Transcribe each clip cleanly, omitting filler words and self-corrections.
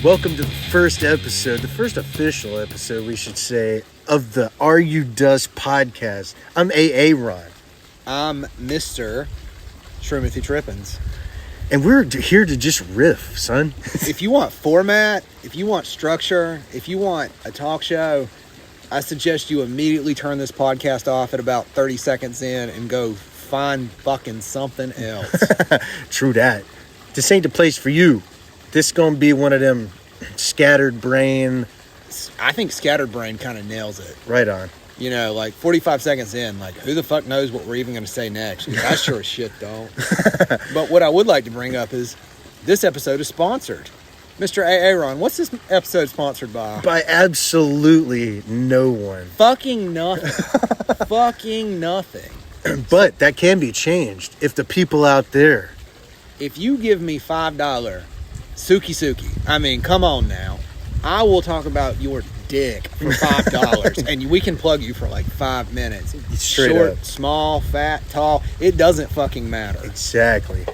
Welcome to the first episode, the first official episode, we should say, of the Are You Dust podcast. I'm AaRon. I'm Mr. Shroom Trippins. And we're here to just riff, son. If you want format, if you want structure, if you want a talk show, I suggest you immediately turn this podcast off at about 30 seconds in and go find fucking something else. True that. This ain't the place for you. This gonna be one of them scattered brain. I think scattered brain kind of nails it. Right on. You know, like 45 seconds in, like who the fuck knows what we're even going to say next? I sure as shit don't. But what I would like to bring up is this episode is sponsored. Mr. AaRon, what's this episode sponsored by? By absolutely no one. Fucking nothing. Fucking nothing. But that can be changed if the people out there. If you give me $5 Suki, I mean, come on now. I will talk about your dick for $5 and we can plug you for like 5 minutes. Straight Short, up. small, fat, tall, it doesn't fucking matter. Exactly.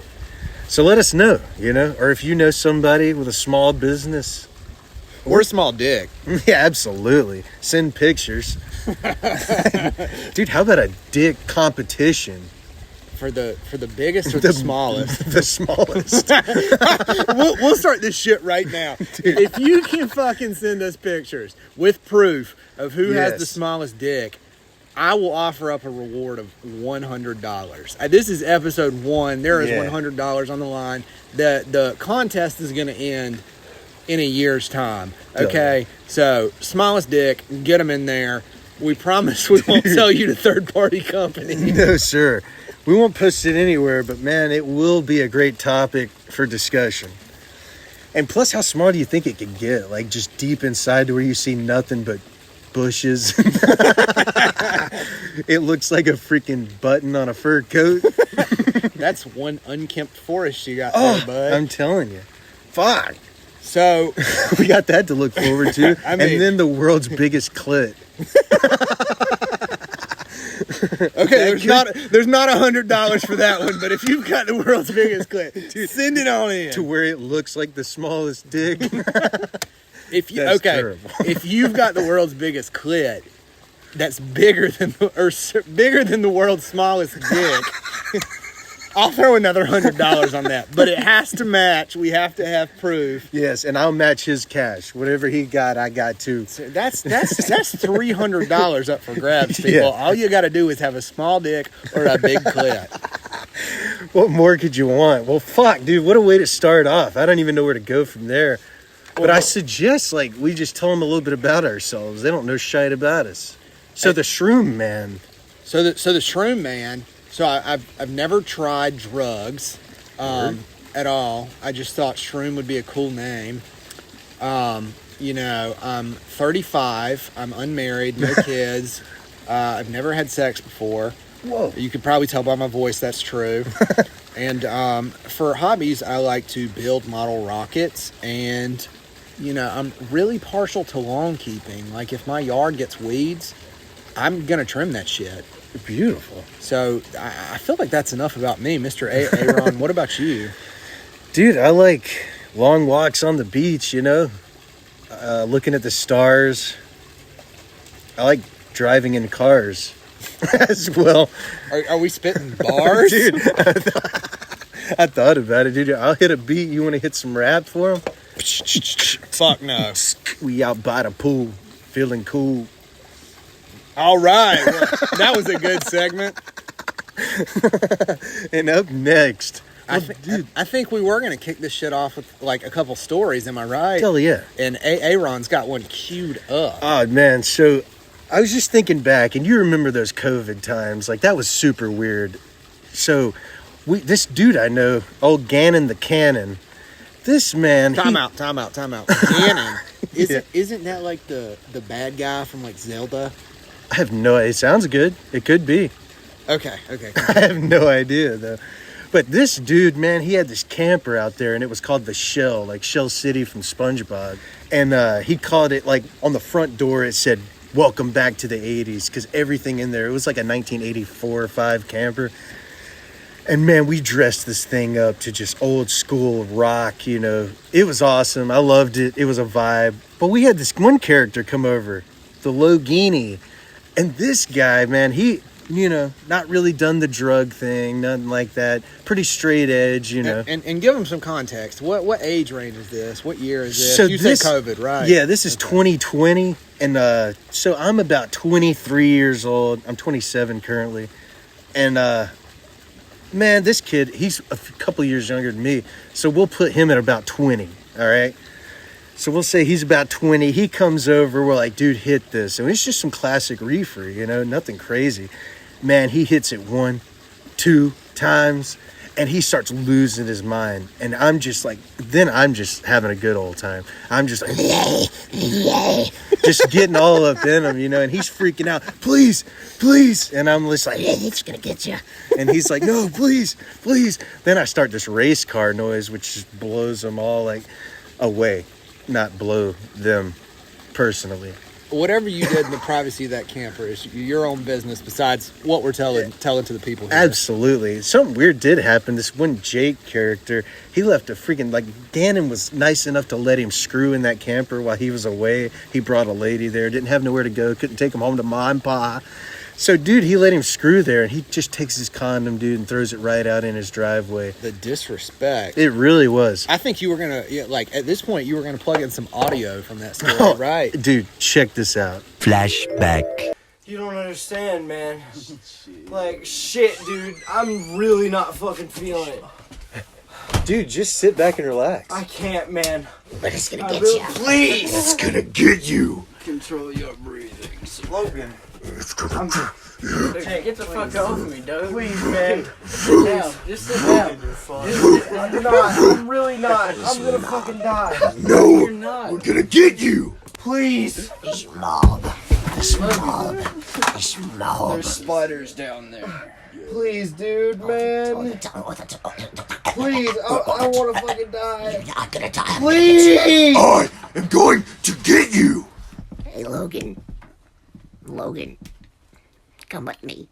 So let us know, or if you know somebody with a small business. Or a small dick. Yeah, absolutely. Send pictures. Dude, how about a dick competition? For the biggest or the smallest? The smallest. We'll start this shit right now. Dude. If you can fucking send us pictures with proof of who has the smallest dick, I will offer up a reward of $100. This is episode 1. There is $100 on the line. The contest is going to end in a year's time. Okay? So, smallest dick, get them in there. We promise we won't sell you to third-party company. No, sir. We won't post it anywhere, but man, it will be a great topic for discussion. And plus, how small do you think it could get? Like just deep inside to where you see nothing but bushes. It looks like a freaking button on a fur coat. That's one unkempt forest you got there, bud. I'm telling you. Fuck. So we got that to look forward to. I mean, and then the world's biggest clit. Okay, there's not $100 for that one, but if you've got the world's biggest clit, dude, send it on in. To where it looks like the smallest dick. If you've got the world's biggest clit, that's bigger than the world's smallest dick. I'll throw another $100 on that, but it has to match. We have to have proof. Yes, and I'll match his cash. Whatever he got, I got too. So that's $300 up for grabs, people. Yeah. All you got to do is have a small dick or a big clit. What more could you want? Well, fuck, dude. What a way to start off. I don't even know where to go from there. But I suggest, we just tell them a little bit about ourselves. They don't know shit about us. So the Shroom Man. So the Shroom Man. So I've never tried drugs at all. I just thought Shroom would be a cool name. I'm 35. I'm unmarried, no kids. I've never had sex before. Whoa. You could probably tell by my voice that's true. And for hobbies, I like to build model rockets. And, I'm really partial to lawn keeping. Like if my yard gets weeds, I'm going to trim that shit. Beautiful. So I feel like that's enough about me, Mr. AaRon. What about you? Dude, I like long walks on the beach, looking at the stars. I like driving in cars as well. Are we spitting bars? Dude, I thought about it, dude. I'll hit a beat. You want to hit some rap for him? Fuck no. We out by the pool, feeling cool. All right. Well, that was a good segment. And up next, I think we were going to kick this shit off with like a couple stories. Am I right? Hell yeah. And AaRon's got one queued up. Oh, man. So I was just thinking back, and you remember those COVID times. Like, that was super weird. So this dude I know, old Gannon the Cannon, this man... Time out. Gannon. Isn't that like the bad guy from like Zelda? I have no idea. It sounds good. It could be. Okay. I have no idea, though. But this dude, man, he had this camper out there, and it was called the Shell, like Shell City from SpongeBob. And he called it, like, on the front door, it said, "Welcome back to the 80s," because everything in there, it was like a 1984 or 5 camper. And man, we dressed this thing up to just old school rock, you know. It was awesome. I loved it. It was a vibe. But we had this one character come over, the Logini. And this guy, man, he, you know, not really done the drug thing, nothing like that. Pretty straight edge, you know. And give them some context. What age range is this? What year is this? So you said COVID, right? Yeah, this is 2020. And so I'm about 23 years old. I'm 27 currently. And, man, this kid, he's a couple years younger than me. So we'll put him at about 20, all right? So we'll say he's about 20. He comes over. We're like, dude, hit this. And it's just some classic reefer, you know, nothing crazy. Man, he hits it 1, 2 times, and he starts losing his mind. And I'm just like, then I'm just having a good old time. I'm just like, just getting all up in him, you know, and he's freaking out. Please, please. And I'm just like, it's going to get you. And he's like, no, please, please. Then I start this race car noise, which just blows them all like away. Not blow them personally. Whatever you did in the privacy of that camper is your own business besides what we're telling to the people here. Absolutely. Something weird did happen. This one Jake character, he left a freaking, like, Gannon was nice enough to let him screw in that camper while he was away. He brought a lady there, didn't have nowhere to go, couldn't take him home to Mom and Pa. So, dude, he let him screw there, and he just takes his condom, dude, and throws it right out in his driveway. The disrespect. It really was. I think you were going to, like, at this point, you were going to plug in some audio from that story, right? Dude, check this out. Flashback. You don't understand, man. Like, shit, dude. I'm really not fucking feeling it. Dude, just sit back and relax. I can't, man. But it's gonna get you. Please! It's gonna get you. Control your breathing. Logan. It's gonna Hey, get the fuck off of me, dude. Please, man. Sit down. Just sit down. I'm not. I'm really not. I'm gonna fucking die. No, You're not. we're gonna get you. Please. This mob. This mob. This mob. There's spiders down there. Please, dude, man. Please, I want to fucking die. You're not gonna die. Please! I am going to get you. Hey, Logan. Logan. Come with me.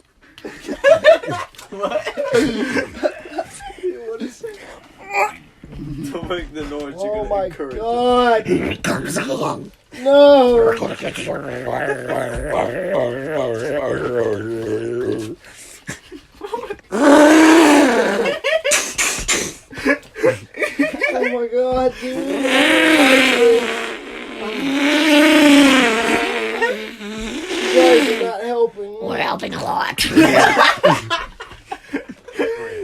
Don't make the noise. Oh my god! Here he comes again. No! We're gonna get you. Oh my god, dude! You guys are not helping. We're helping a lot.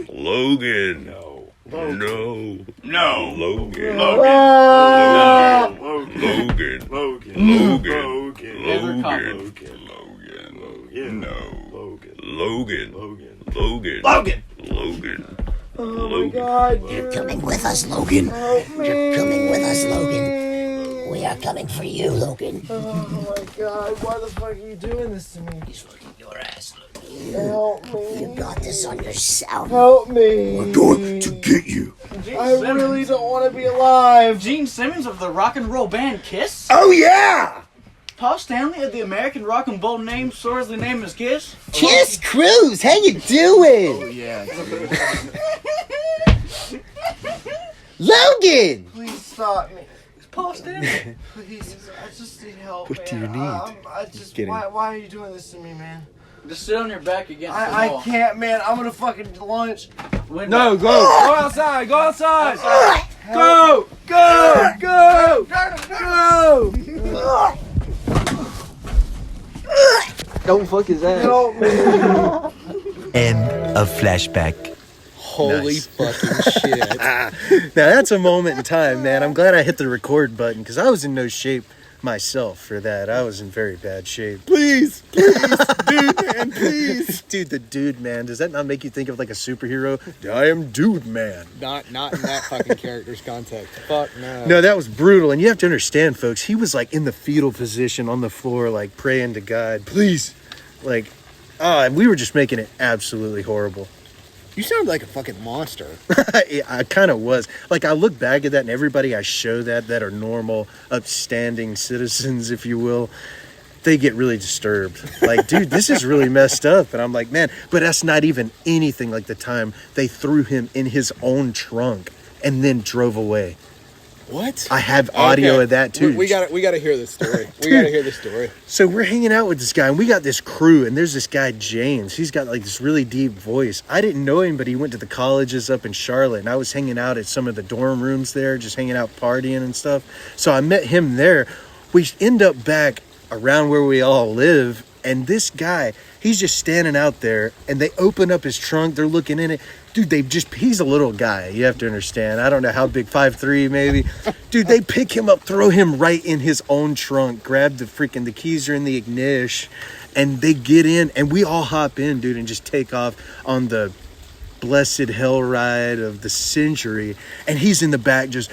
Logan. No. No. No. Logan. Ah! Logan. Logan. Logan. Logan. No. Logan. Logan. Logan. Oh my god, You're dude! coming with us, Logan. Help me! You're coming with us, Logan. We are coming for you, Logan. Oh my god, why the fuck are you doing this to me? He's looking your ass, Logan. Help You me! got this on yourself. Help me! We're going to get you. I really don't want to be alive! Gene Simmons of the rock and roll band Kiss? Oh yeah. Paul Stanley of the American rock and roll name soars the name is Kiss? Kiss Cruz, how you doing? Yeah. Logan! Please stop me. Paul Stanley. Please, I just need help. What do you need? I just, why are you doing this to me, man? Just sit on your back against the I wall. can't, man. I'm gonna fucking lunch. No, Go outside. Go outside. Go. Go. Go. Go. Don't fuck his ass. Help me. End of flashback. Holy Nice. fucking shit. Now that's a moment in time, man. I'm glad I hit the record button because I was in no shape myself for that. I was in very bad shape. Please, dude, man, please. Dude, the dude, man. Does that not make you think of like a superhero? I am dude, man. Not in that fucking character's context. Fuck no. No, that was brutal. And you have to understand, folks, he was like in the fetal position on the floor, like praying to God, please. Like, and we were just making it absolutely horrible. You sound like a fucking monster. I kind of was. Like, I look back at that, and everybody I show that are normal, upstanding citizens, if you will, they get really disturbed. Like, dude, this is really messed up. And I'm like, man, but that's not even anything like the time they threw him in his own trunk and then drove away. What? I have audio of that too. We got to hear this story. We got to hear this story. So we're hanging out with this guy, and we got this crew, and there's this guy, James. He's got like this really deep voice. I didn't know him, but he went to the colleges up in Charlotte, and I was hanging out at some of the dorm rooms there, just hanging out, partying and stuff. So I met him there. We end up back around where we all live, and this guy, he's just standing out there, and they open up his trunk. They're looking in it. Dude, he's a little guy. You have to understand. I don't know how big, 5'3" maybe. Dude, they pick him up, throw him right in his own trunk, grab the keys are in the ignition, and they get in, and we all hop in, dude, and just take off on the blessed hell ride of the century. And he's in the back just,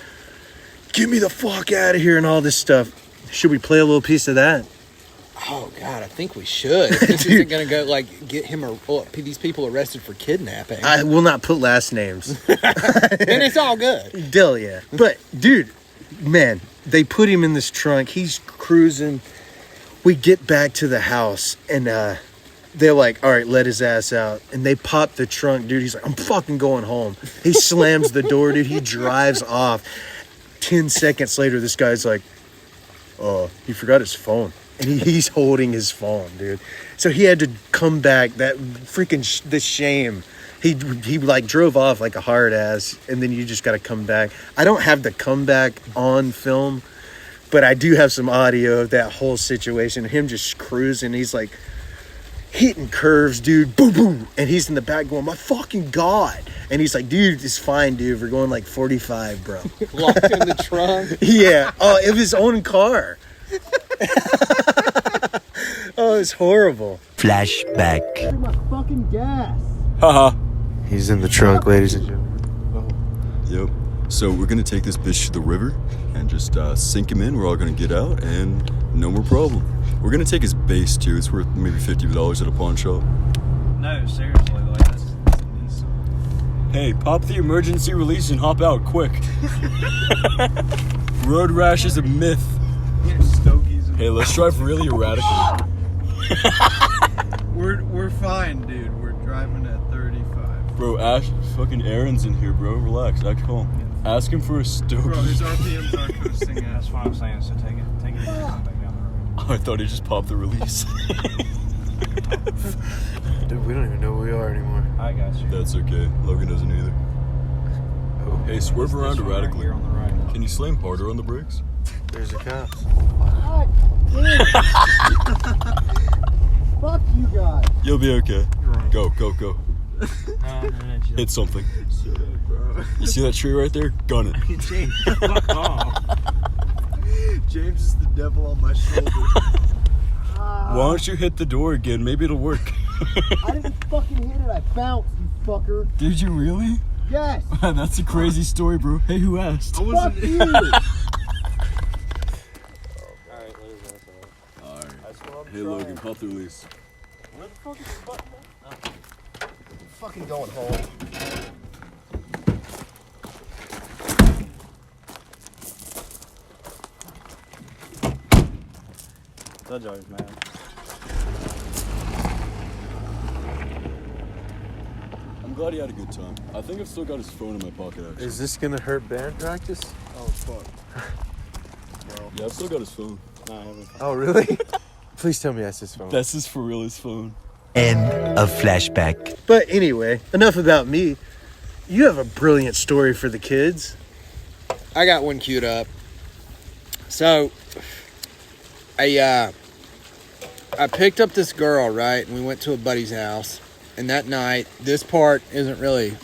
get me the fuck out of here and all this stuff. Should we play a little piece of that? Oh, God, I think we should. This isn't going to go, like, get him these people arrested for kidnapping. I will not put last names. Then it's all good. Dill, yeah. But, dude, man, they put him in this trunk. He's cruising. We get back to the house, and they're like, all right, let his ass out. And they pop the trunk, dude. He's like, I'm fucking going home. He slams the door, dude. He drives off. 10 seconds later, this guy's like, he forgot his phone. And he's holding his phone, dude. So he had to come back. That freaking the shame. He like drove off like a hard ass, and then you just got to come back. I don't have the comeback on film, but I do have some audio of that whole situation. Him just cruising. He's like hitting curves, dude. Boom, boom. And he's in the back going, my fucking God. And he's like, dude, it's fine, dude. We're going like 45, bro. Locked in the trunk. Yeah. Oh, it was his own car. Oh, it's horrible. Flashback. My fucking gas. Haha. He's in the trunk, ladies and gentlemen. Yep. So we're gonna take this bitch to the river and just sink him in. We're all gonna get out and no more problem. We're gonna take his base too. It's worth maybe $50 at a pawn shop. No, seriously, like that's Hey, pop the emergency release and hop out quick. Road rash is a myth. Hey, let's drive really erratically. We're fine, dude. We're driving at 35. Bro, fucking AaRon's in here, bro. Relax, act calm. Ask him for a stogie. Bro, his RPMs aren't coasting at. That's what I'm saying. So take it and come back down the road. I thought he just popped the release. Dude, we don't even know where we are anymore. I got you. That's okay. Logan doesn't either. Oh, hey, swerve around This one right erratically. here on the right. Can you slam harder on the brakes? there's the cops. Fuck you guys. You'll be okay. Go, go, go. No, Hit something. You see that tree right there? Gun it. James, fuck off. James is the devil on my shoulder. Why don't you hit the door again? Maybe it'll work. I didn't fucking hit it. I bounced, you fucker. Did you really? Yes. That's a crazy story, bro. Hey, who asked? Fuck you. Alright. Hey, Logan, pop the release. Where the fuck is the button? I'm fucking going home. That's always man. I'm glad he had a good time. I think I've still got his phone in my pocket, actually. Is this gonna hurt band practice? Oh, fuck. Yeah, I've still got his phone. Nah, I haven't. Oh, really? Please tell me that's his phone. That's his for real, his phone. End of flashback. But anyway, enough about me. You have a brilliant story for the kids. I got one queued up. So, I picked up this girl, right? And we went to a buddy's house. And that night, this part isn't really,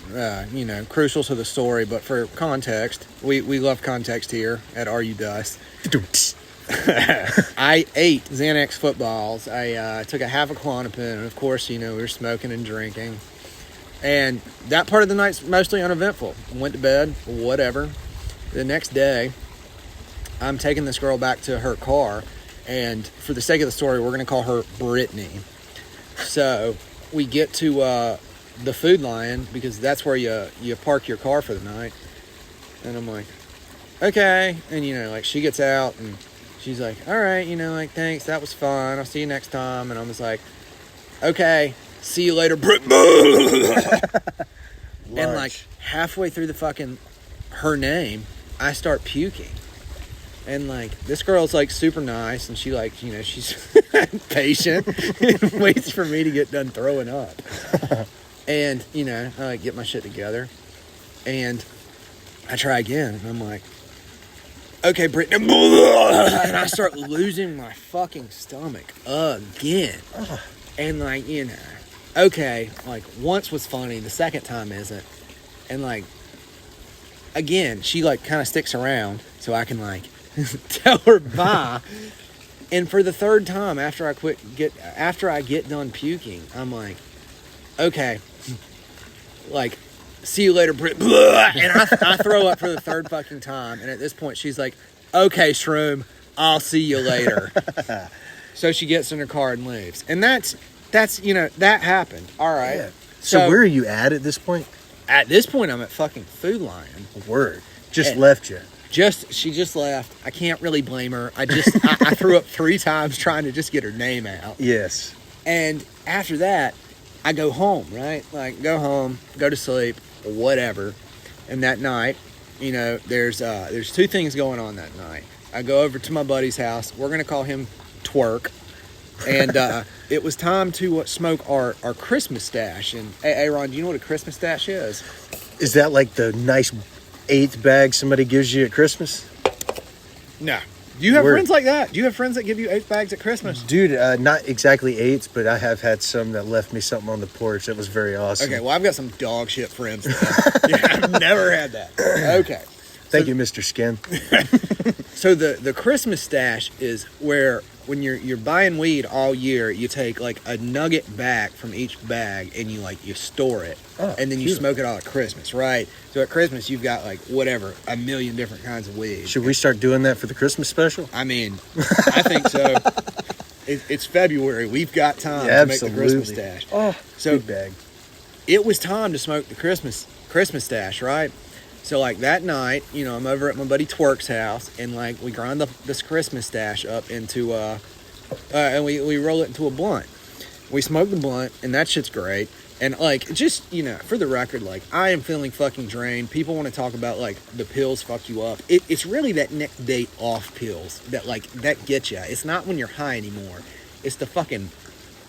crucial to the story, but for context, we love context here at Are You Dust. I ate Xanax footballs. I took a half a Klonopin, and of course, we were smoking and drinking. And that part of the night's mostly uneventful. Went to bed, whatever. The next day, I'm taking this girl back to her car, and for the sake of the story, we're going to call her Brittany. So we get to the Food Lion, because that's where you park your car for the night. And I'm like, okay. And, she gets out, and she's like, all right, like, thanks, that was fun. I'll see you next time. And I was like, okay, see you later, Brit. And like halfway through the fucking her name, I start puking. And like this girl's like super nice, and she like, she's patient and waits for me to get done throwing up. And I like get my shit together, and I try again, and I'm like, okay, Brittany, and I start losing my fucking stomach again. And like, okay, like once was funny, the second time isn't. And like, again, she like kind of sticks around so I can like tell her bye. And for the third time after I get done puking, I'm like, okay, like, see you later, Britt. And I throw up for the third fucking time. And at this point, she's like, okay, Shroom, I'll see you later. So she gets in her car and leaves. And that's that happened. All right. Yeah. So where are you at this point? At this point, I'm at fucking Food Lion. Word. Just left you. She just left. I can't really blame her. I threw up 3 times trying to just get her name out. Yes. And after that, I go home, right? Like, go home, go to sleep, whatever. And that night, there's 2 things going on that night. I go over to my buddy's house. We're going to call him Twerk. And it was time to smoke our Christmas stash. And, AaRon, do you know what a Christmas stash is? Is that like the nice 8th bag somebody gives you at Christmas? No. Do you have friends like that? Do you have friends that give you 8 bags at Christmas? Dude, not exactly 8s, but I have had some that left me something on the porch that was very awesome. Okay, well, I've got some dog shit friends. Yeah, I've never had that. Okay. Thank you, Mr. Skin. So the Christmas stash is where when you're buying weed all year, you take like a nugget back from each bag and you store it. And then you smoke it all at Christmas, right? So at Christmas, you've got like whatever, 1 million different kinds of weed. Should we start doing that for the Christmas special? I mean, I think so. It's February. We've got time to make the Christmas stash. Oh, so big bag. It was time to smoke the Christmas stash, right? So like that night, I'm over at my buddy Twerk's house, and like we grind this Christmas stash up into and we roll it into a blunt. We smoke the blunt, and that shit's great. And like, just for the record, like I am feeling fucking drained. People want to talk about like the pills fuck you up. It's really that next day off pills that get you. It's not when you're high anymore. It's the fucking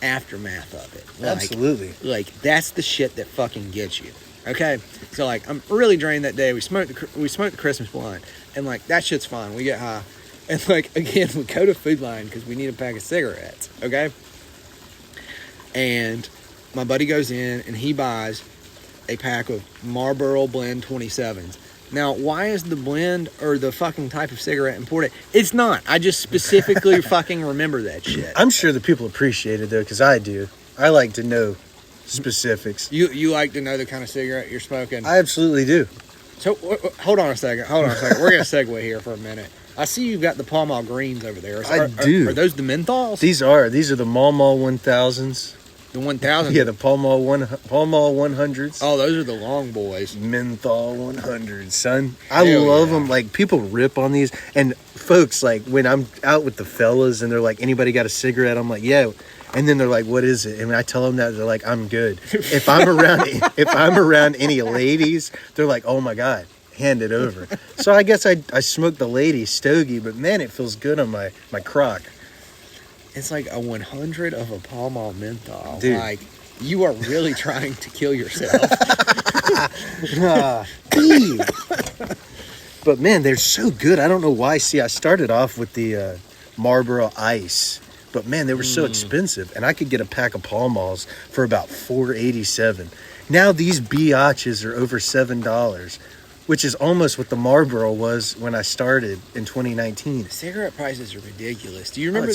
aftermath of it. Like, absolutely. Like that's the shit that fucking gets you. Okay, so like I'm really drained that day. We smoked the Christmas blunt, and like that shit's fine. We get high, and like again we go to Food Lion because we need a pack of cigarettes. Okay, and my buddy goes in and he buys a pack of Marlboro Blend 27s. Now, why is the blend or the fucking type of cigarette important? It's not. I just specifically fucking remember that shit. I'm sure the people appreciate it though, because I do. I like to know specifics. You like to know the kind of cigarette you're smoking? I absolutely do. So hold on a second. We're gonna segue here for a minute. I see you've got the Pall Mall greens over there. I do. Are those the menthols? These are the Mall Mall 1000s. The 1000s. Yeah, the Pall Mall 100s. Oh, those are the long boys. Menthol 100s, son. I love them. Like people rip on these, and folks, like when I'm out with the fellas and they're like, "Anybody got a cigarette?" I'm like, "Yeah." And then they're like, "What is it?" And when I tell them that, they're like, "I'm good." If I'm around any ladies, they're like, "Oh my god, hand it over." So I guess I smoked the lady stogie, but man, it feels good on my crock. It's like a 100 of a Pall Mall menthol. Dude. Like you are really trying to kill yourself. But man, they're so good. I don't know why. See, I started off with the Marlboro Ice. But man, they were so expensive, and I could get a pack of Pall Malls for about $4.87. Now these biatches are over $7, which is almost what the Marlboro was when I started in 2019. Cigarette prices are ridiculous. Do you remember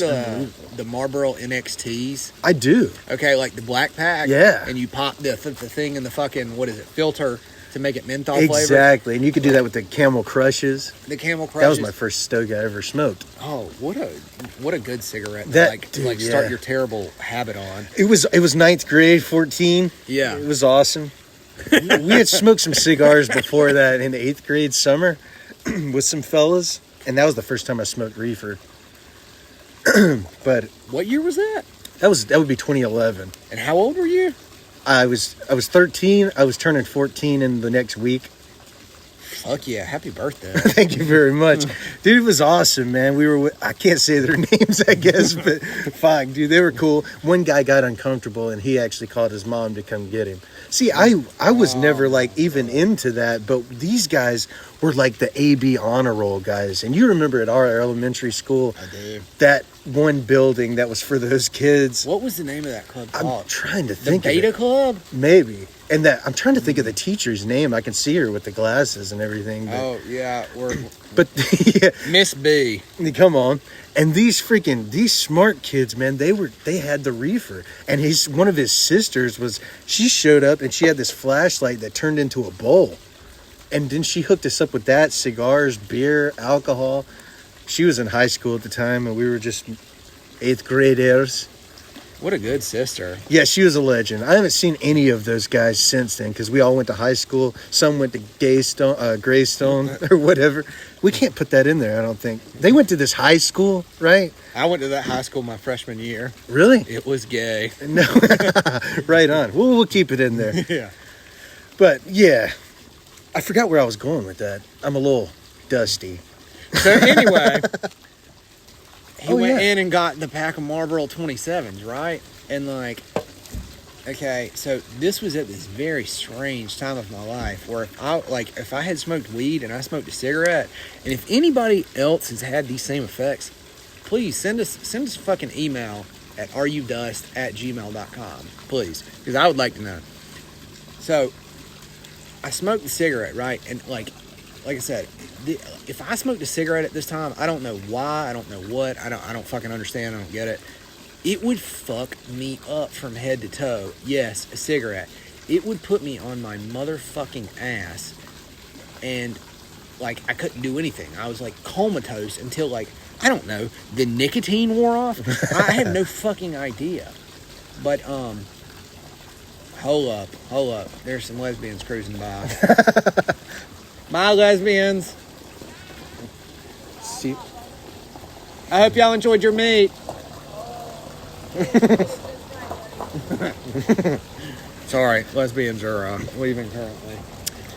the Marlboro NXTs? I do. Okay, like the black pack. Yeah. And you pop the thing in the fucking filter to make it menthol flavor. Exactly, and you could do that with the Camel Crushes. The Camel Crushes. That was my first stogie I ever smoked. Oh, what a good cigarette to start your terrible habit on. It was 9th grade, 14. Yeah. It was awesome. We had smoked some cigars before that in the 8th grade summer with some fellas, and that was the first time I smoked reefer. But what year was that? That would be 2011. And how old were you? I was 13. I was turning 14 in the next week. Fuck yeah! Happy birthday! Thank you very much, dude. It was awesome, man. We were I can't say their names, I guess, but fuck, dude, they were cool. One guy got uncomfortable, and he actually called his mom to come get him. See, I was never like even into that, but these guys were like the AB honor roll guys. And you remember at our elementary school, I do. That one building that was for those kids. What was the name of that club called? I'm trying to think. The Beta of it. Club? Maybe. And that I'm trying to think of the teacher's name. I can see her with the glasses and everything. But, oh yeah, but yeah, Miss B. Come on. And these smart kids, man, they had the reefer. And one of his sisters she showed up and she had this flashlight that turned into a bowl. And then she hooked us up with that, cigars, beer, alcohol. She was in high school at the time and we were just 8th graders. What a good sister. Yeah, she was a legend. I haven't seen any of those guys since then because we all went to high school. Some went to Greystone or whatever. We can't put that in there, I don't think. They went to this high school, right? I went to that high school my freshman year. Really? It was gay. No. Right on. We'll keep it in there. Yeah. But, yeah. I forgot where I was going with that. I'm a little dusty. So, anyway... He went in and got the pack of Marlboro 27s, right? And okay, so this was at this very strange time of my life where if I had smoked weed and I smoked a cigarette, and if anybody else has had these same effects, please send us a fucking email at arudust@gmail.com, please, because I would like to know. So, I smoked the cigarette, right? And like I said, if I smoked a cigarette at this time, I don't know why, I don't know what, I don't fucking understand, I don't get it. It would fuck me up from head to toe. Yes, a cigarette. It would put me on my motherfucking ass, and I couldn't do anything. I was comatose until I don't know, the nicotine wore off. I have no fucking idea. But hold up. There's some lesbians cruising by. My lesbians. See, I hope y'all enjoyed your meat. Sorry, lesbians are leaving currently.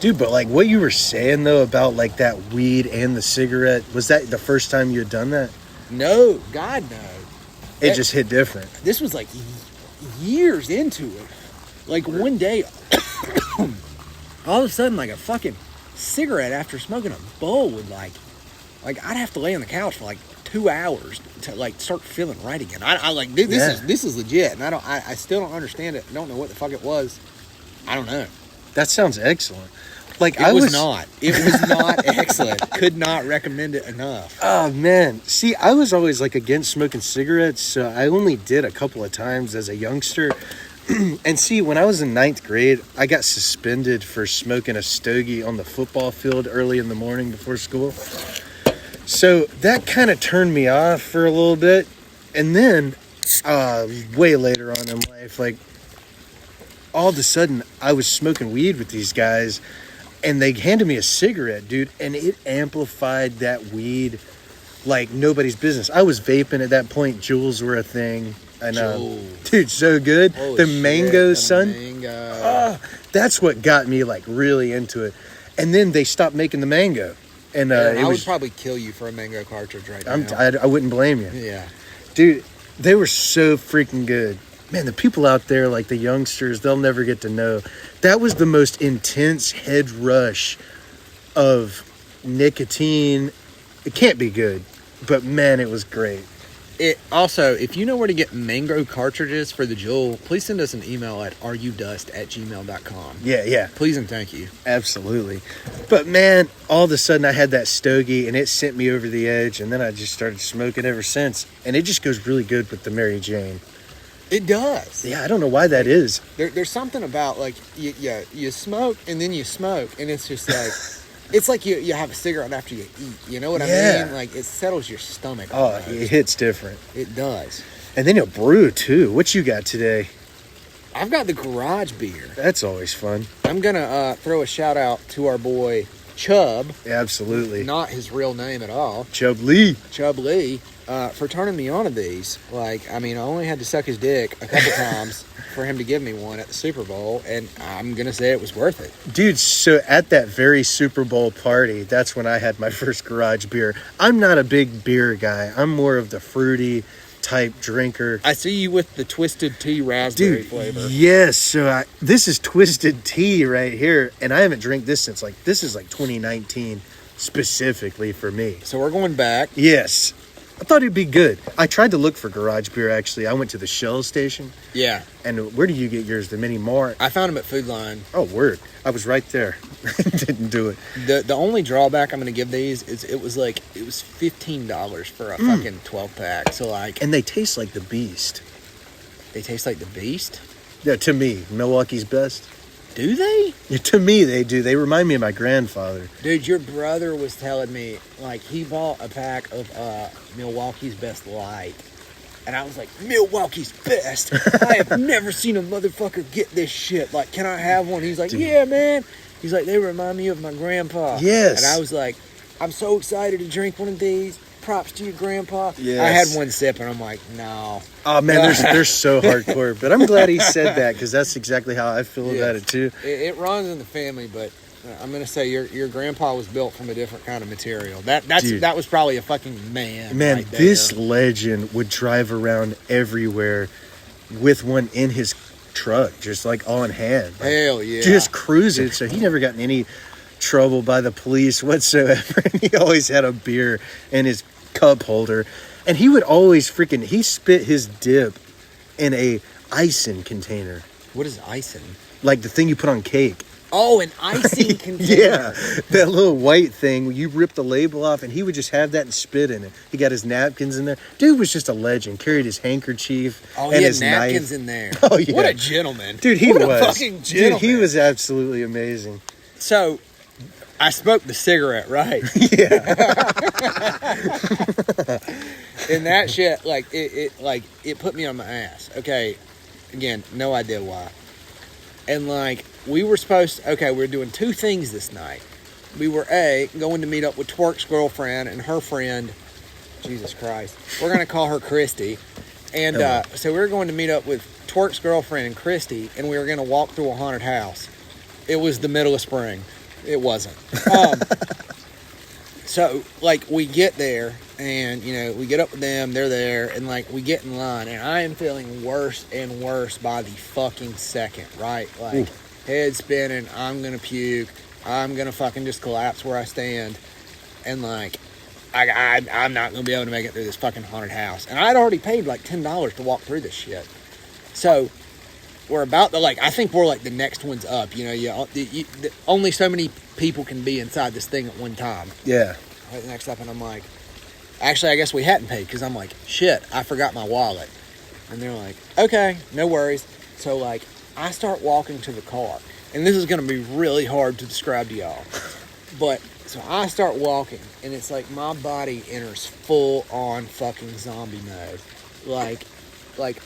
Dude, but what you were saying though about that weed and the cigarette, was that the first time you had done that? No, God no. It just hit different. This was years into it. One day, all of a sudden, a fucking cigarette after smoking a bowl would I'd have to lay on the couch for 2 hours to start feeling right again. This is legit, and I still don't understand it. I don't know what the fuck it was. I don't know. That sounds excellent. It was not excellent. Could not recommend it enough. Oh man, see, I was always against smoking cigarettes, so I only did a couple of times as a youngster. And see, when I was in 9th grade, I got suspended for smoking a stogie on the football field early in the morning before school. So that kind of turned me off for a little bit. And then, way later on in life, all of a sudden, I was smoking weed with these guys, and they handed me a cigarette, dude, and it amplified that weed like nobody's business. I was vaping at that point. Juuls were a thing. And, dude, so good. Holy the shit, mango, the son. Mango. That's what got me really into it. And then they stopped making the mango. And I would probably kill you for a mango cartridge right now. I wouldn't blame you. Yeah. Dude, they were so freaking good. Man, the people out there, the youngsters, they'll never get to know. That was the most intense head rush of nicotine. It can't be good. But, man, it was great. It also, if you know where to get mango cartridges for the Juul, please send us an email at arudust@gmail.com. Yeah. Please and thank you. Absolutely. But man, all of a sudden I had that stogie and it sent me over the edge, and then I just started smoking ever since. And it just goes really good with the Mary Jane. It does. Yeah, I don't know why that is. There's something about you smoke and then you smoke, and it's just it's you have a cigarette after you eat. You know what I mean? It settles your stomach. Oh, almost. it hits different. It does. And then you'll brew too. What you got today? I've got the garage beer. That's always fun. I'm gonna throw a shout out to our boy Chubb. Absolutely. Not his real name at all. Chubb Lee. Chubb Lee. for turning me on to these. Like, I mean, I only had to suck his dick a couple times for him to give me one at the Super Bowl, and I'm going to say it was worth it. Dude, so at that very Super Bowl party, that's when I had my first garage beer. I'm not a big beer guy. I'm more of the fruity type drinker. I see you with the Twisted Tea raspberry flavor. Yes. So this is Twisted Tea right here, and I haven't drank this since this is 2019 specifically for me. So we're going back. Yes. I thought it'd be good. I tried to look for garage beer, actually. I went to the Shell station. Yeah. And where do you get yours? The Mini Mart? I found them at Food Line. Oh, word. I was right there. Didn't do it. The only drawback I'm going to give these is it was $15 for a fucking 12-pack. So, like... And they taste like the Beast. They taste like the Beast? Yeah, to me. Milwaukee's best. Do they? Yeah, to me, they do. They remind me of my grandfather. Dude, your brother was telling me, like, he bought a pack of Milwaukee's Best Light. And I was like, Milwaukee's Best? I have never seen a motherfucker get this shit. Like, can I have one? He's like, dude. Yeah, man. He's like, they remind me of my grandpa. Yes. And I was like, I'm so excited to drink one of these. Props to your grandpa. Yes. I had one sip, and I'm like, no. Oh, man, they're so hardcore. But I'm glad he said that, because that's exactly how I feel about it, too. It runs in the family, but I'm going to say your grandpa was built from a different kind of material. That was probably a fucking man. Man, right there. this legend would drive around everywhere with one in his truck, just like on hand. Like, hell yeah. Just cruising. So he never got in any trouble by the police whatsoever. He always had a beer in his cup holder. And he would always he spit his dip in a icing container. What is icing? Like the thing you put on cake. Oh, an icing container. Yeah, that little white thing. You rip the label off, and he would just have that and spit in it. He got his napkins in there. Dude was just a legend. Carried his handkerchief and his napkins knife. in there. Oh, yeah. What a gentleman. Dude, what a fucking gentleman. Dude, he was absolutely amazing. So, I smoked the cigarette, right? Yeah. And that shit, it put me on my ass. Okay, again, no idea why. And, we were we're doing two things this night. We were, going to meet up with Twerk's girlfriend and her friend, Jesus Christ. We're going to call her Christy. And so we were going to meet up with Twerk's girlfriend and Christy, and we were going to walk through a haunted house. It was the middle of spring. It wasn't. So, we get there, and, we get up with them, they're there, and, we get in line, and I am feeling worse and worse by the fucking second, right? Head spinning, I'm gonna puke, I'm gonna fucking just collapse where I stand, and, I'm not gonna be able to make it through this fucking haunted house. And I'd already paid, $10 to walk through this shit. So, we're about to, I think we're, the next one's up, only so many people can be inside this thing at one time. Yeah. Right next up, and I'm like, actually, I guess we hadn't paid, because I'm like, shit, I forgot my wallet. And they're like, okay, no worries. So, I start walking to the car, and this is going to be really hard to describe to y'all. But, so I start walking, and it's my body enters full-on fucking zombie mode.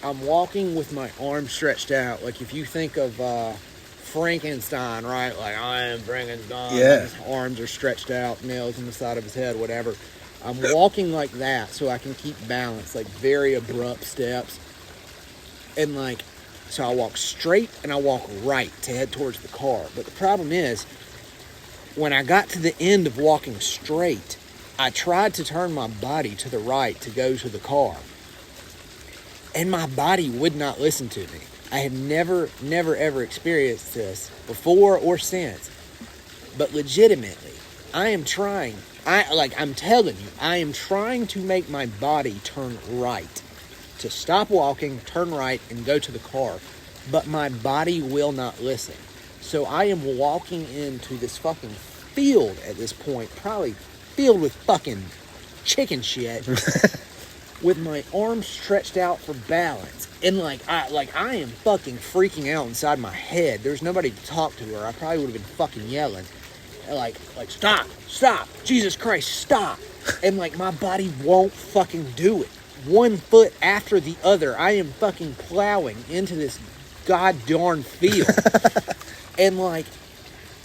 I'm walking with my arms stretched out. If you think of Frankenstein, right? I am Frankenstein. Yeah. His arms are stretched out, nails in the side of his head, whatever. I'm walking like that so I can keep balance, very abrupt steps. And, so I walk straight and I walk right to head towards the car. But the problem is, when I got to the end of walking straight, I tried to turn my body to the right to go to the car. And my body would not listen to me. I had never, ever experienced this before or since. But legitimately, I am trying. I'm telling you, I am trying to make my body turn right. To stop walking, turn right, and go to the car. But my body will not listen. So I am walking into this fucking field at this point, probably filled with fucking chicken shit, with my arms stretched out for balance. And I am fucking freaking out inside my head. There's nobody to talk to her. I probably would have been fucking yelling. Stop, Jesus Christ, stop. And my body won't fucking do it. One foot after the other, I am fucking plowing into this god darn field. And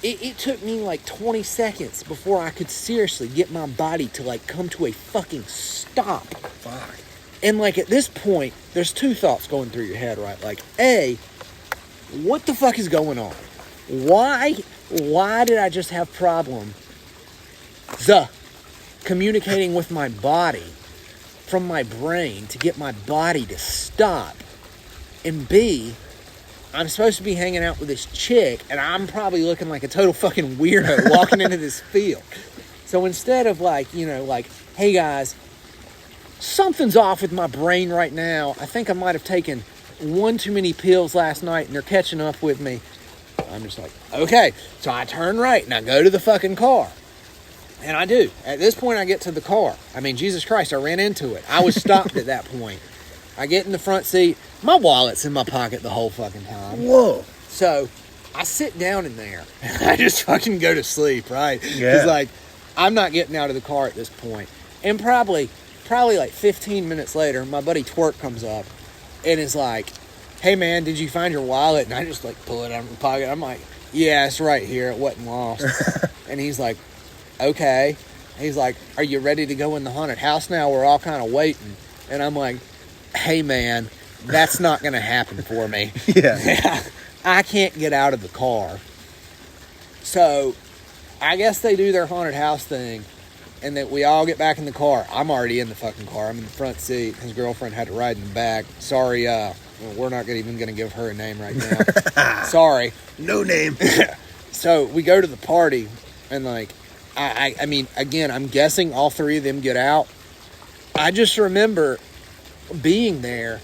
it took me like 20 seconds before I could seriously get my body to like come to a fucking stop. Fuck. And like at this point, there's two thoughts going through your head, right? Like, A, what the fuck is going on? Why did I just have problem communicating with my body from my brain to get my body to stop? And B, I'm supposed to be hanging out with this chick, and I'm probably looking like a total fucking weirdo walking into this field. So instead of like, hey guys, something's off with my brain right now. I think I might have taken one too many pills last night, and they're catching up with me. I'm just like, okay. So I turn right, and I go to the fucking car. And I do. At this point, I get to the car. I mean, Jesus Christ, I ran into it. I was stopped at that point. I get in the front seat. My wallet's in my pocket the whole fucking time. Whoa. So I sit down in there. And I just fucking go to sleep, right? Yeah. Because, like, I'm not getting out of the car at this point. And probably like 15 minutes later, my buddy Twerk comes up and is like, hey, man, did you find your wallet? And I just, like, pull it out of my pocket. I'm like, yeah, it's right here. It wasn't lost. And he's like, okay. He's like, are you ready to go in the haunted house now? We're all kind of waiting. And I'm like, hey, man, that's not going to happen for me. Yeah. I can't get out of the car. So I guess they do their haunted house thing, and that we all get back in the car. I'm already in the fucking car. I'm in the front seat. His girlfriend had to ride in the back. Sorry, we're not even going to give her a name right now. Sorry. No name. So we go to the party, and like, I mean, again, I'm guessing all three of them get out. I just remember being there,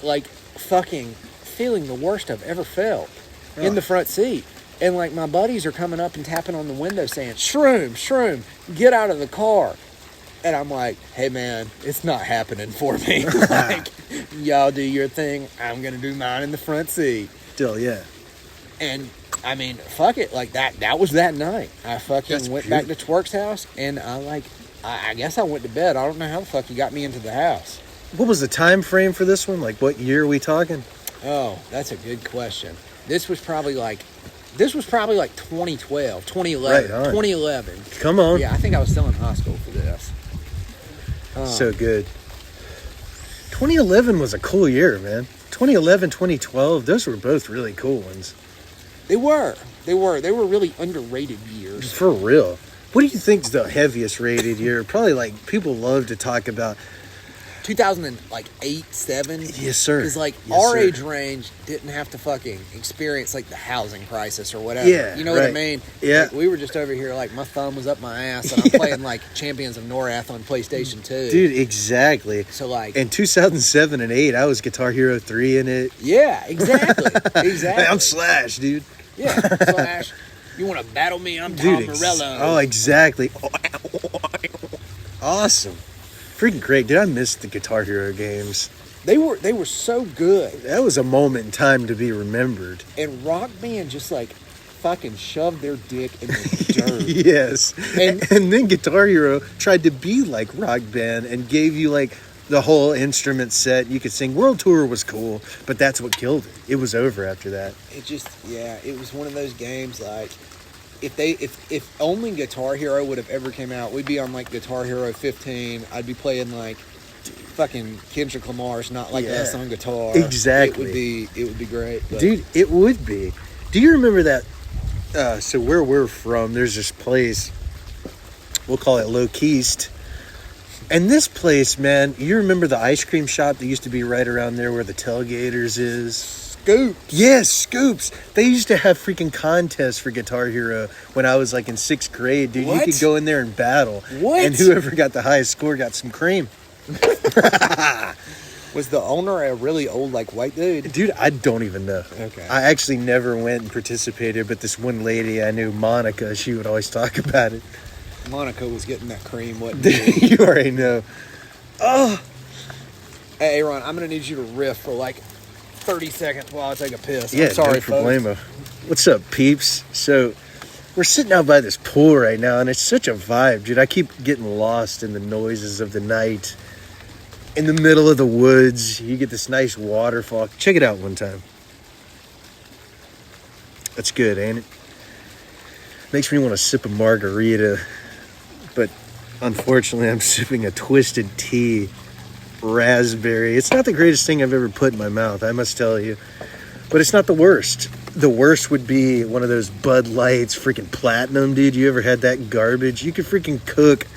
like, fucking feeling the worst I've ever felt in the front seat. And, like, my buddies are coming up and tapping on the window saying, Shroom, get out of the car. And I'm like, hey, man, it's not happening for me. Like, y'all do your thing. I'm going to do mine in the front seat. Still, yeah. And, I mean, fuck it. Like, that was that night. I fucking went back to Twerk's house, and I guess I went to bed. I don't know how the fuck he got me into the house. What was the time frame for this one? Like, what year are we talking? Oh, that's a good question. This was probably like 2012, 2011. Right on. 2011. Come on. Yeah, I think I was still in high school for this. So good. 2011 was a cool year, man. 2011, 2012, those were both really cool ones. They were really underrated years. For real. What do you think is the heaviest rated year? Probably like people love to talk about 2008, 7. Yes, sir. Because like Yes, our sir. age range didn't have to fucking experience like the housing crisis or whatever. Yeah, you know what I right. mean? Yeah. Like, we were just over here like my thumb was up my ass and I'm playing like Champions of Norath on PlayStation 2. Dude, exactly. So like in 2007 and 8, I was Guitar Hero 3 in it. yeah, exactly. Exactly. Hey, I'm Slash, dude. Yeah, Slash. You want to battle me? I'm Tom Dude, Morello. oh, exactly. Awesome. Freaking great. Dude, I missed the Guitar Hero games. They were so good. That was a moment in time to be remembered. And Rock Band just like fucking shoved their dick in the dirt. Yes. And- And then Guitar Hero tried to be like Rock Band and gave you like the whole instrument set. You could sing. World Tour was cool, but that's what killed it. It was over after that. It just, yeah, it was one of those games like if only Guitar Hero would have ever came out, we'd be on like Guitar Hero 15. I'd be playing like fucking Kendrick Lamar's Not Like Us on guitar. Exactly. It would be great. But Dude, it would be. Do you remember that? So where we're from, there's this place, we'll call it Low Keast. And this place, man, you remember the ice cream shop that used to be right around there where the Tailgaters is? Scoops. Yes, Scoops. They used to have freaking contests for Guitar Hero when I was like in 6th grade, dude. What? You could go in there and battle. What? And whoever got the highest score got some cream. Was the owner a really old like white dude? Dude, I don't even know. Okay. I actually never went and participated, but this one lady I knew, Monica, she would always talk about it. Monica was getting that cream, wasn't she? You already know. Oh. Hey, AaRon, I'm going to need you to riff for like 30 seconds while I take a piss. Yeah, I'm sorry, no folks. problemo. What's up, peeps? So, we're sitting out by this pool right now, and it's such a vibe, dude. I keep getting lost in the noises of the night. In the middle of the woods, you get this nice waterfall. Check it out one time. That's good, ain't it? Makes me want to sip a margarita. But unfortunately, I'm sipping a twisted tea raspberry. It's not the greatest thing I've ever put in my mouth, I must tell you. But it's not the worst. The worst would be one of those Bud Lights, freaking platinum, dude. You ever had that garbage? You could freaking cook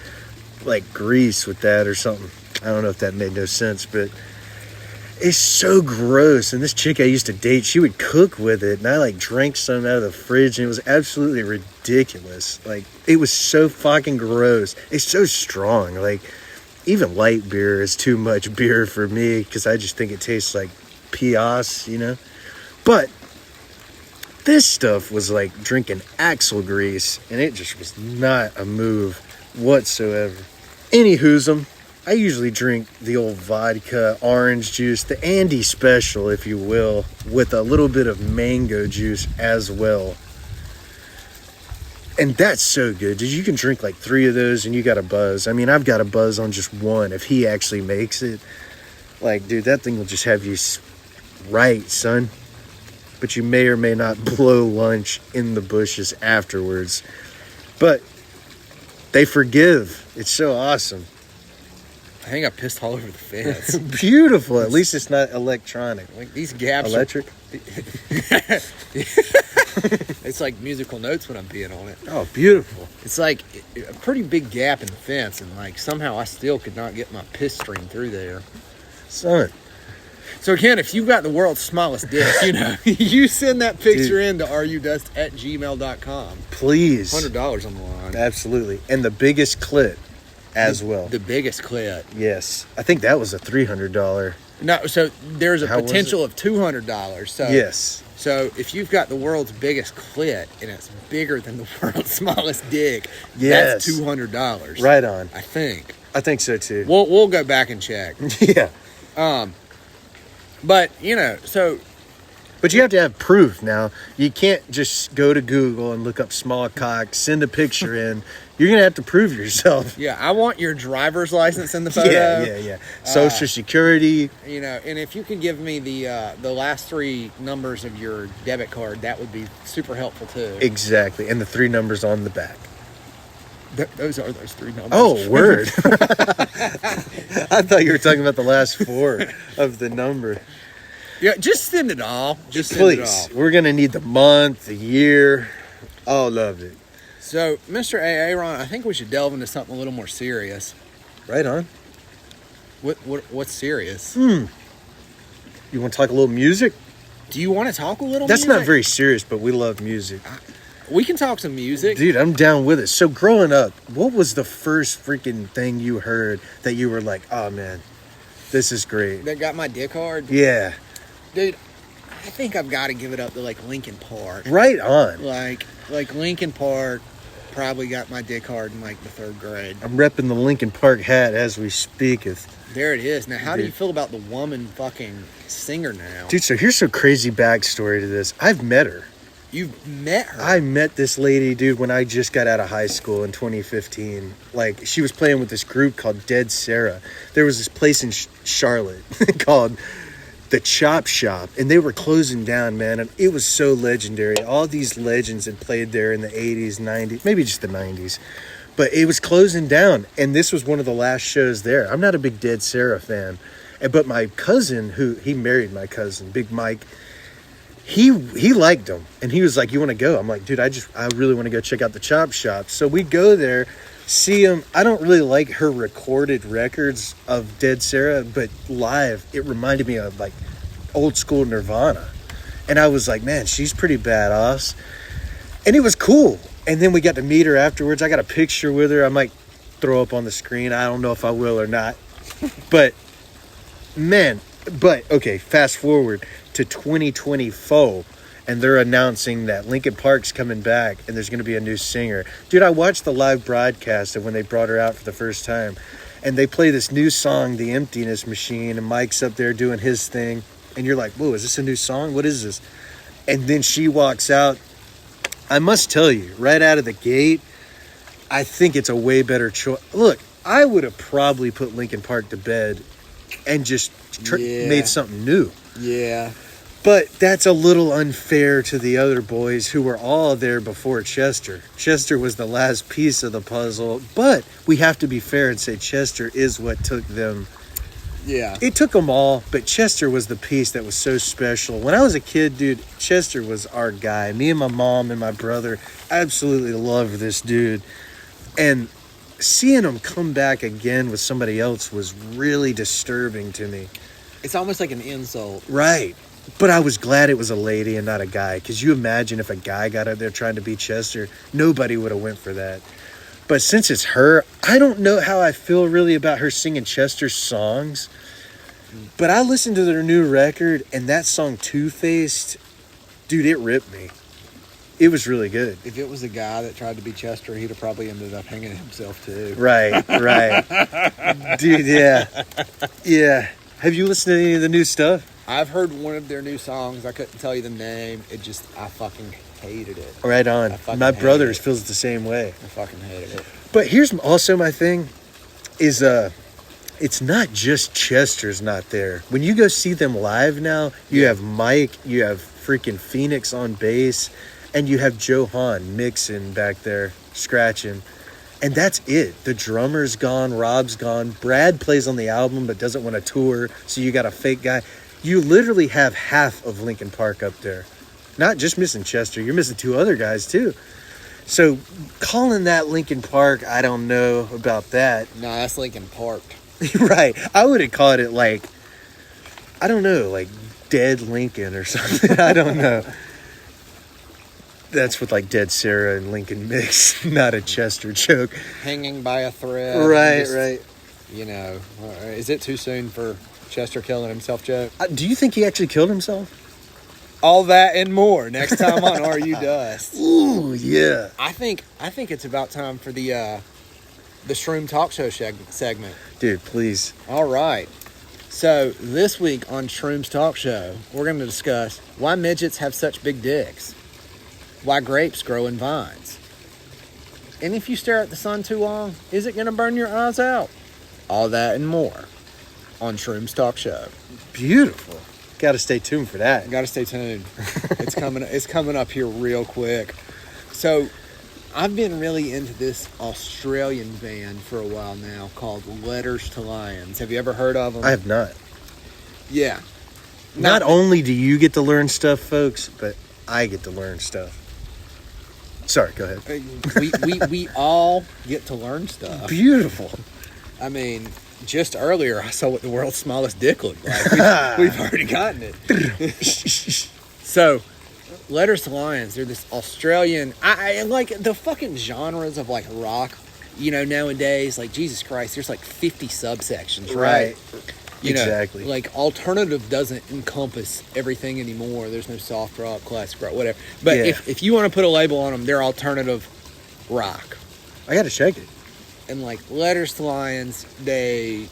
like grease with that or something. I don't know if that made no sense, but it's so gross. And this chick I used to date, she would cook with it, and I like drank some out of the fridge, and it was absolutely ridiculous. Like, it was so fucking gross. It's so strong. Like, even light beer is too much beer for me because I just think it tastes like pias, you know? But this stuff was like drinking axle grease, and it just was not a move whatsoever. Anywho's'em, I usually drink the old vodka, orange juice, the Andy special, if you will, with a little bit of mango juice as well. And that's so good, dude. You can drink like 3 of those and you got a buzz. I mean, I've got a buzz on just one. If he actually makes it, like, dude, that thing will just have you right, son. But you may or may not blow lunch in the bushes afterwards. But they forgive. It's so awesome. I think I pissed all over the fence. Beautiful. At least it's not electronic. Like these gaps. Electric? It's like musical notes when I'm peeing on it. Oh, beautiful. It's like a pretty big gap in the fence, and like somehow I still could not get my piss stream through there. Son. So again, if you've got the world's smallest dick, you know, you send that picture in to rudust@gmail.com. Please. $100 on the line. Absolutely. And the biggest clit as well. The biggest clit. Yes. I think that was a $300. No, so there's a potential of $200. So yes. So if you've got the world's biggest clit and it's bigger than the world's smallest dick, yes, that's $200. Right on. I think. I think so too. We'll go back and check. Yeah. But you know, so. But you have to have proof now. You can't just go to Google and look up small cock, send a picture in. You're going to have to prove yourself. Yeah, I want your driver's license in the photo. Yeah. Social Security. You know, and if you could give me the last 3 numbers of your debit card, that would be super helpful too. Exactly. And the 3 numbers on the back. Those are those 3 numbers. Oh, word. I thought you were talking about the last 4 of the number. Yeah, just send it all. Just send Please. it all. We're going to need the month, the year, all of it. So, Mr. AaRon, I think we should delve into something a little more serious. Right on. What's serious? You want to talk a little music? Do you want to talk a little That's music? not very serious, but we love music. We can talk some music. Dude, I'm down with it. So growing up, what was the first freaking thing you heard that you were like, oh man, this is great? That got my dick hard? Yeah. Dude, I think I've got to give it up to like Linkin Park. Right on. Like Linkin Park probably got my dick hard in like the 3rd grade. I'm repping the Linkin Park hat as we speaketh. There it is. Now, how do you feel about the woman fucking singer now? Dude, so here's a crazy backstory to this. I've met her. You've met her? I met this lady, dude, when I just got out of high school in 2015. Like, she was playing with this group called Dead Sarah. There was this place in Charlotte called The Chop Shop, and they were closing down, man, and it was so legendary. All these legends had played there in the 80s, 90s, maybe just the 90s. But it was closing down, and this was one of the last shows there. I'm not a big Dead Sarah fan, but my cousin, he married my cousin, Big Mike, he liked them, and he was like, you want to go? I'm like, dude, I really want to go check out the Chop Shop. So we go there, see him. I don't really like her recorded records of Dead Sarah, but live, it reminded me of like old school Nirvana. And I was like, man, she's pretty badass. And it was cool. And then we got to meet her afterwards. I got a picture with her. I might throw up on the screen. I don't know if I will or not. But, man, okay, fast forward to 2024, and they're announcing that Linkin Park's coming back, and there's going to be a new singer. Dude, I watched the live broadcast of when they brought her out for the first time, and they play this new song, The Emptiness Machine, and Mike's up there doing his thing, and you're like, whoa, is this a new song? What is this? And then she walks out. I must tell you, right out of the gate, I think it's a way better choice. Look, I would have probably put Linkin Park to bed and just made something new. Yeah. But that's a little unfair to the other boys who were all there before Chester. Chester was the last piece of the puzzle, but we have to be fair and say Chester is what took them. Yeah. It took them all, but Chester was the piece that was so special. When I was a kid, dude, Chester was our guy. Me and my mom and my brother absolutely loved this dude. And seeing him come back again with somebody else was really disturbing to me. It's almost like an insult. Right. But I was glad it was a lady and not a guy. Because you imagine if a guy got up there trying to beat Chester, nobody would have went for that. But since it's her, I don't know how I feel really about her singing Chester's songs. But I listened to their new record, and that song Two-Faced, dude, it ripped me. It was really good. If it was a guy that tried to be Chester, he'd have probably ended up hanging himself too. Right. Dude, yeah. Yeah. Have you listened to any of the new stuff? I've heard one of their new songs. I couldn't tell you the name. I fucking hated it. Right on. My brother feels the same way. I fucking hated it. But here's also my thing is it's not just Chester's not there. When you go see them live now, you have Mike, you have freaking Phoenix on bass, and you have Joe Hahn mixing back there, scratching. And that's it. The drummer's gone, Rob's gone. Brad plays on the album but doesn't want to tour, so you got a fake guy. You literally have half of Linkin Park up there. Not just missing Chester, you're missing two other guys too. So calling that Linkin Park, I don't know about that. No, that's Linkin Park. Right. I would have called it like, I don't know, like Dead Lincoln or something. I don't know. That's with like Dead Sarah and Lincoln mix, not a Chester joke. Hanging by a thread. Right. You know, is it too soon for Chester killing himself joke? Do you think he actually killed himself? All that and more next time on Are You Dust? Ooh, yeah. I think it's about time for the Shroom Talk Show segment. Dude, please. All right. So this week on Shroom's Talk Show, we're going to discuss why midgets have such big dicks, why grapes grow in vines, and if you stare at the sun too long, is it going to burn your eyes out? All that and more on Shroom's Talk Show. Beautiful. Got to stay tuned for that. Got to stay tuned. It's coming up here real quick. So I've been really into this Australian band for a while now called Letters to Lions. Have you ever heard of them? I have not. Yeah. Not only do you get to learn stuff, folks, but I get to learn stuff. Sorry, go ahead. We all get to learn stuff. Beautiful. I mean, just earlier I saw what the world's smallest dick looked like. We've already gotten it. So, Letters to Lions, they're this Australian... I like the fucking genres of like rock, you know, nowadays, like Jesus Christ, there's like 50 subsections, right? You exactly. know, like alternative doesn't encompass everything anymore. There's no soft rock, classic rock, whatever. But if you want to put a label on them, they're alternative rock. I got to check it. And like Letters to Lions, they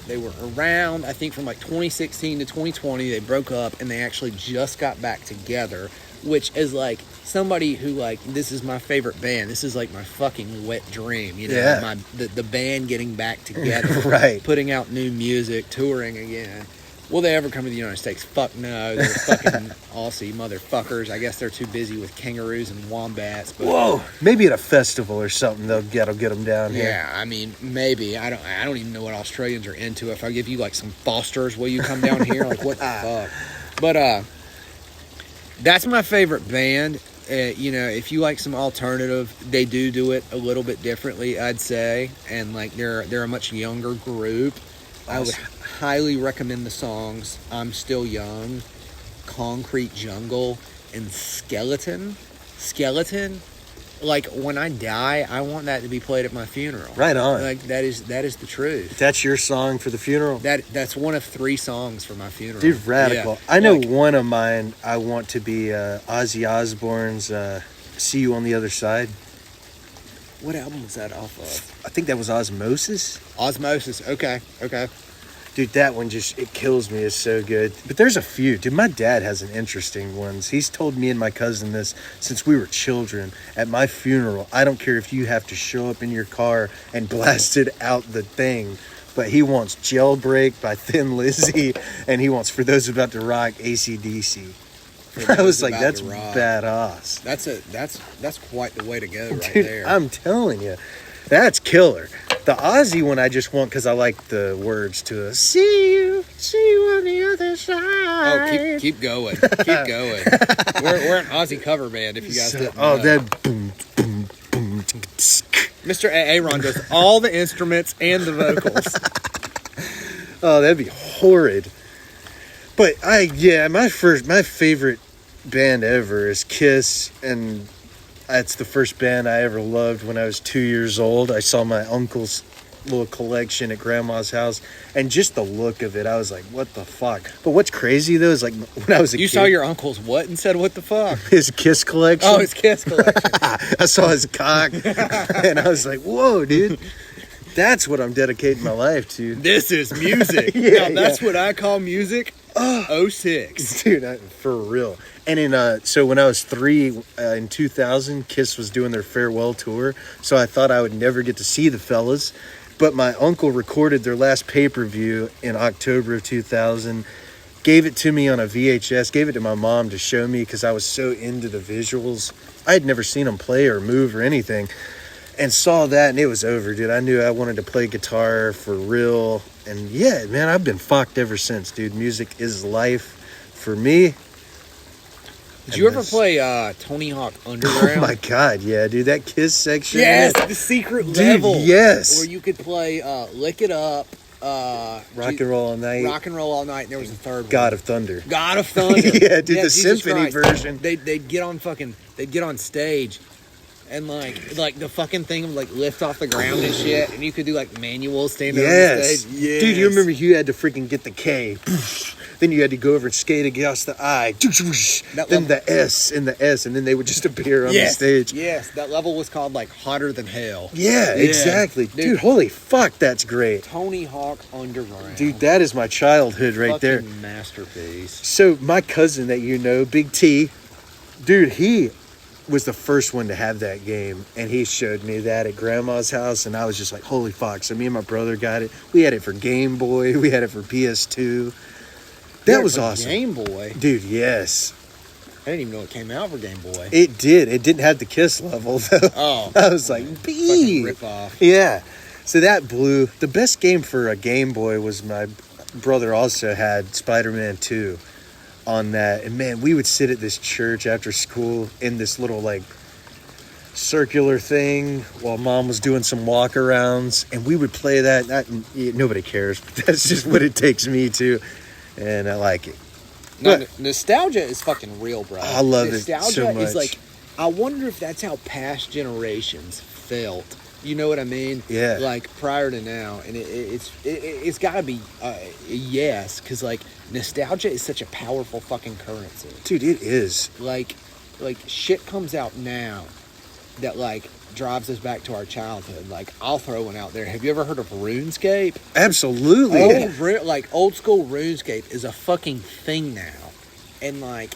were around, I think, from like 2016 to 2020. They broke up and they actually just got back together, which is like somebody who like, this is my favorite band. This is like my fucking wet dream, you know, Yeah. the band getting back together, Right. Putting out new music, touring again. Will they ever come to the United States? Fuck no. They're fucking Aussie motherfuckers. I guess they're too busy with kangaroos and wombats. But, whoa, maybe at a festival or something they'll get them down here. yeah, I mean, maybe. I don't even know what Australians are into. If I give you like some Fosters, will you come down here? Like, what the fuck? But that's my favorite band. You know, if you like some alternative, they do it a little bit differently, I'd say. And like they're a much younger group. I would highly recommend the songs I'm Still Young, Concrete Jungle, and Skeleton. Like, when I die, I want that to be played at my funeral. Right on. Like, that is the truth. That's your song for the funeral? That's one of 3 songs for my funeral. Dude, radical. Yeah. I know one of mine, I want to be Ozzy Osbourne's See You on the Other Side. What album was that off of? I think that was Osmosis. Osmosis. Okay. Dude, that one it kills me. It's so good. But there's a few. Dude, my dad has an interesting ones. He's told me and my cousin this since we were children. At my funeral, I don't care if you have to show up in your car and blast it out the thing, but he wants Jailbreak by Thin Lizzy, and he wants For Those About to Rock AC/DC. I was like, that's badass. That's quite the way to go right Dude, there. I'm telling you, that's killer. The Ozzy one I just want because I like the words to it. See you on the other side. Oh, keep going. Keep going. We're an Aussie cover band, if you guys didn't know. Oh, that boom, boom, boom. Mr. AaRon does all the instruments and the vocals. Oh, that'd be horrid. But my favorite band ever is Kiss, and that's the first band I ever loved when I was 2 years old. I saw my uncle's little collection at grandma's house, and just the look of it, I was like, what the fuck? But what's crazy though is, like, when I was a kid, You saw your uncle's what and said, what the fuck? his Kiss collection. Oh, his Kiss collection. I saw his cock, and I was like, whoa, dude. That's what I'm dedicating my life to. This is music. Now, that's what I call music. 06. Dude, for real. And so when I was 3 in 2000, Kiss was doing their farewell tour. So I thought I would never get to see the fellas. But my uncle recorded their last pay-per-view in October of 2000, gave it to me on a VHS, gave it to my mom to show me because I was so into the visuals. I had never seen them play or move or anything. And saw that, and it was over, dude. I knew I wanted to play guitar for real. And yeah, man, I've been fucked ever since, dude. Music is life for me. Did you ever play Tony Hawk Underground? Oh my god, yeah, dude. That Kiss section. Yes, the secret level. Yes. Where you could play Lick It Up, Rock and Roll All Night. Rock and Roll All Night, and there was a third one. God of Thunder. God of Thunder. Yeah, dude, the Jesus symphony Christ. version. They'd get on stage. And like the fucking thing would like lift off the ground and shit, and you could do like manuals standing on the stage. Yes. Dude, you remember you had to freaking get the K, then you had to go over and skate against the I, then the S and the S, and then they would just appear on the stage. Yes, that level was called like Hotter Than Hell. Yeah, exactly, dude. Holy fuck, that's great. Tony Hawk Underground, dude. That is my childhood right fucking there. Masterpiece. So my cousin that you know, Big T, dude, he was the first one to have that game, and he showed me that at grandma's house, and I was just like, holy fuck. So me and my brother got it. We had it for Game Boy, we had it for PS2. That was awesome. Game Boy, dude. Yes, I didn't even know it came out for Game Boy. It didn't have the Kiss level though. Oh, I was like, B rip off. Yeah, so that blew. The best game for a Game Boy was my brother also had Spider-Man 2 on that, and man, we would sit at this church after school in this little like circular thing while mom was doing some walkarounds, and we would play that nobody cares, but that's just what it takes me to, and I like it. No, nostalgia is fucking real, bro. I love nostalgia it so much. Is like, I wonder if that's how past generations felt. You know what I mean? Yeah. Like prior to now, and it's got to be yes, because like nostalgia is such a powerful fucking currency, dude. It is. Like shit comes out now that like drives us back to our childhood. Like I'll throw one out there. Have you ever heard of RuneScape? Absolutely. Old school RuneScape is a fucking thing now, and I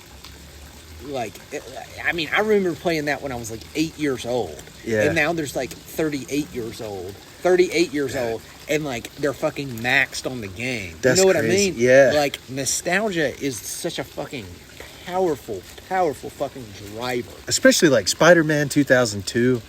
mean, I remember playing that when I was like 8 years old. Yeah. And now there's like 38 years old, and like they're fucking maxed on the game. That's you know what crazy. I mean? Yeah. Like nostalgia is such a fucking powerful fucking driver. Especially like Spider-Man 2002.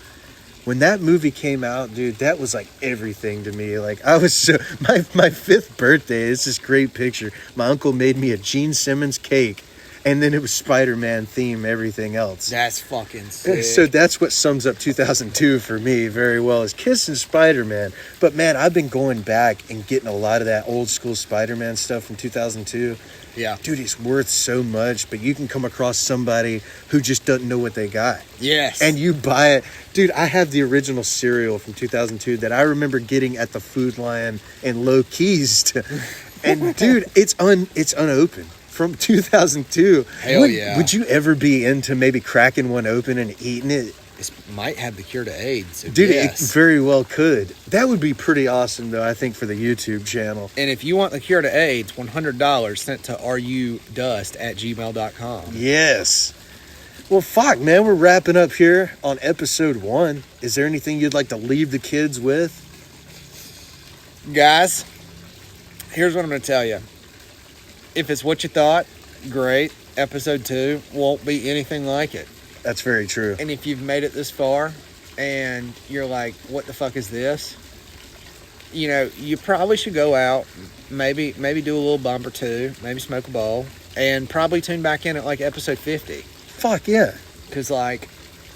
When that movie came out, dude, that was like everything to me. Like I was so my 5th birthday. It's this great picture. My uncle made me a Gene Simmons cake. And then it was Spider-Man theme, everything else. That's fucking sick. So that's what sums up 2002 for me very well, is Kiss and Spider-Man. But man, I've been going back and getting a lot of that old school Spider-Man stuff from 2002. Yeah. Dude, it's worth so much, but you can come across somebody who just doesn't know what they got. Yes. And you buy it. Dude, I have the original cereal from 2002 that I remember getting at the Food Lion in Low Keys. And dude, it's unopened. From 2002. Hell yeah. Would you ever be into maybe cracking one open and eating it? This might have the cure to AIDS. So dude, yes. It very well could. That would be pretty awesome, though, I think, for the YouTube channel. And if you want the cure to AIDS, $100 sent to rudust@gmail.com. Yes. Well, fuck, man. We're wrapping up here on episode 1. Is there anything you'd like to leave the kids with? Guys, here's what I'm going to tell you. If it's what you thought, great. Episode 2 won't be anything like it. That's very true. And if you've made it this far and you're like, what the fuck is this? You know, you probably should go out, maybe do a little bump or two, maybe smoke a bowl, and probably tune back in at like episode 50. Fuck yeah. Because, like,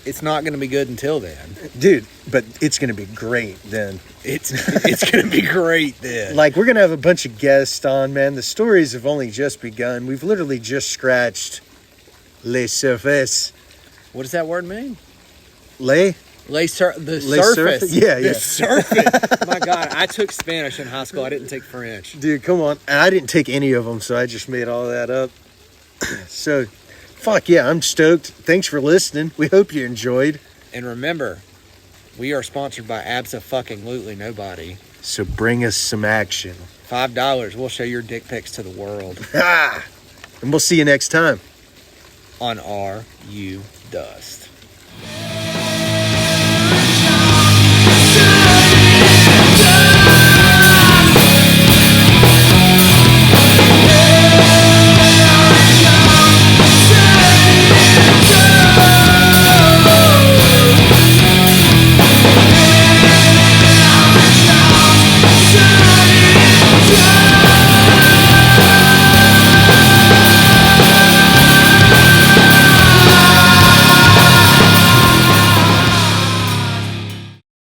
it's not going to be good until then. Dude, but it's going to be great then. It's going to be great then. Like, we're going to have a bunch of guests on, man. The stories have only just begun. We've literally just scratched le surface. What does that word mean? Le? The surface? surface. Yeah. The surface. My God, I took Spanish in high school. I didn't take French. Dude, come on. And I didn't take any of them, so I just made all that up. So, fuck yeah, I'm stoked. Thanks for listening. We hope you enjoyed. And remember, we are sponsored by Abso-fucking-lutely nobody. So bring us some action. $5, we'll show your dick pics to the world. And we'll see you next time. On Are You Dust.